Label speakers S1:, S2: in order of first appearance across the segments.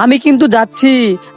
S1: আমি কিন্তু যাচ্ছি,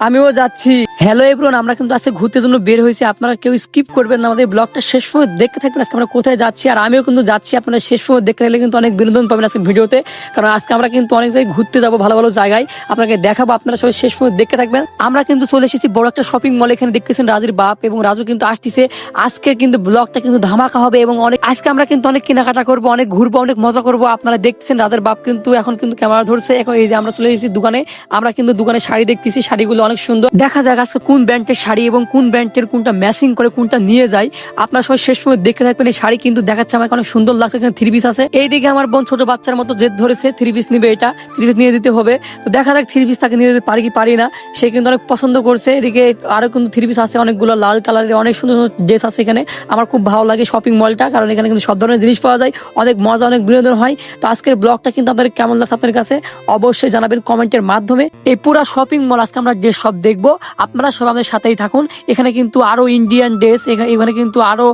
S1: আমিও যাচ্ছি। হ্যালো এভরিওয়ান, আমরা কিন্তু আজকে ঘুরতে জন্য বের হয়েছি। আপনারা কেউ স্কিপ করবেন না, আমাদের ব্লগটা শেষ সময় দেখতে থাকবেন। আজকে আমরা কোথায় যাচ্ছি আর আমিও কিন্তু যাচ্ছি। আপনারা শেষ সময় দেখতে থাকলে কিন্তু অনেক বিনোদন পাবেন আজকে ভিডিওতে, কারণ আজকে আমরা কিন্তু অনেক জায়গায় ঘুরতে যাবো, ভালো ভালো জায়গায় আপনাকে দেখাবো। আপনারা সবাই শেষ সময় দেখতে থাকবেন। আমরা কিন্তু চলে এসেছি বড় একটা শপিং মল। এখানে দেখতেছেন রাজুর বাপ এবং রাজু কিন্তু আসতেছে। আজকে কিন্তু ব্লগটা কিন্তু ধামাকা হবে এবং অনেক আজকে আমরা কিন্তু অনেক কেনাকাটা করবো, অনেক ঘুরবো, অনেক মজা করবো। আপনারা দেখছেন রাজুর বাপ কিন্তু এখন কিন্তু ক্যামেরা ধরছে। এখন এই যে আমরা চলে এসেছি দোকানে। আমরা কিন্তু দোকানে শাড়ি দেখতেছি, শাড়িগুলো অনেক সুন্দর। দেখা যাক আজকে কোন ব্র্যান্ডের শাড়ি এবং কোন ব্র্যান্ডের কোনটা ম্যাচিং করে কোনটা নিয়ে যায়। আপনারা সবাই শেষ সময় দেখতে থাকবেন। এই শাড়ি কিন্তু দেখাচ্ছে আমাকে অনেক সুন্দর লাগছে। এখানে থ্রি পিস আছে। এইদিকে আমার বোন ছোট বাচ্চার মতো জেদ ধরেছে, থ্রি পিস নিবে, এটা থ্রি পিস নিয়ে দিতে হবে। তো দেখা যাক থ্রি পিস তাকে নিয়ে দিতে পারি কি পারি না। সে কিন্তু অনেক পছন্দ করছে। এদিকে আরো কিন্তু থ্রি পিস আছে অনেকগুলো, লাল কালারের অনেক সুন্দর সুন্দর ড্রেস আছে এখানে। আমার খুব ভালো লাগে শপিং মলটা, কারণ এখানে কিন্তু সব ধরনের জিনিস পাওয়া যায়, অনেক মজা, অনেক বিনোদন হয়। তো আজকের ব্লগটা কিন্তু আপনাদের কেমন লাগছে আপনার কাছে অবশ্যই জানাবেন কমেন্টের মাধ্যমে। এই পুরো শপিং মল আজকে আমরা ড্রেস সব দেখবো, আপনারা সব আমাদের সাথেই থাকুন। এখানে কিন্তু আরো ইন্ডিয়ান ড্রেস, এখানে কিন্তু আরো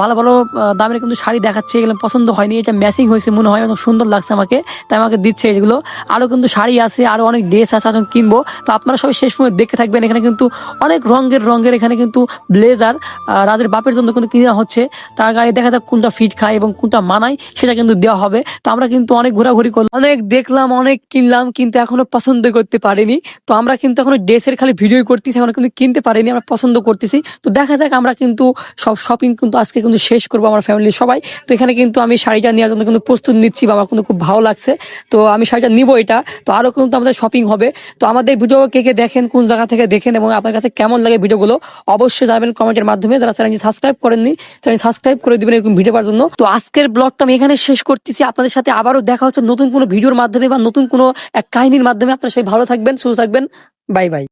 S1: ভালো ভালো দামের কিন্তু শাড়ি দেখাচ্ছে। এগুলো পছন্দ হয়নি, এটা ম্যাচিং হয়েছে মনে হয়, অনেক সুন্দর লাগছে আমাকে, তাই আমাকে দিচ্ছে এগুলো। আরো কিন্তু শাড়ি আছে, আরো অনেক ড্রেস আছে, এখন কিনবো। তো আপনারা সবাই শেষ সময় দেখে থাকবেন। এখানে কিন্তু অনেক রঙের এখানে কিন্তু ব্লেজার রাজের বাপের জন্য কিন্তু কিনা হচ্ছে। তার গায়ে দেখা যাক কোনটা ফিট খায় এবং কোনটা মানায়, সেটা কিন্তু দেওয়া হবে। তো আমরা কিন্তু অনেক ঘোরাঘুরি করলাম, অনেক দেখলাম, অনেক কিনলাম, কিন্তু এখনো পছন্দ করতে পারিনি। তো আমরা কিন্তু এখনো ড্রেসের খালি ভিডিও করতেছি, এখনো কিন্তু কিনতে পারিনি, আমরা পছন্দ করতেছি। তো দেখা যাক, আমরা কিন্তু সব শপিং কিন্তু আজকে কিন্তু শেষ করবো আমার ফ্যামিলির সবাই। তো এখানে কিন্তু আমি শাড়িটা নেওয়ার জন্য কিন্তু প্রস্তুত নিচ্ছি, বা আমার কিন্তু খুব ভালো লাগছে। তো আমি শাড়িটা নিবো এটা। তো আরো কিন্তু আমাদের শপিং হবে। তো আমাদের ভিডিও কে কে দেখেন, কোন জায়গা থেকে দেখেন এবং আপনার কাছে কেমন লাগে ভিডিওগুলো অবশ্যই জানাবেন কমেন্টের মাধ্যমে। যারা চ্যানেলটি সাবস্ক্রাইব করেননি চ্যানেল সাবস্ক্রাইব করে দিবেন এরকম ভিডিও পাওয়ার জন্য। তো আজকের ব্লগটা আমি এখানে শেষ করতেছি। আপনাদের সাথে আবারও দেখা হচ্ছে নতুন কোনো ভিডিওর মাধ্যমে বা নতুন কোনো এক কাহিনীর মাধ্যমে। আপনারা সবাই ভালো থাকবেন, সুস্থ থাকবেন। Bye bye.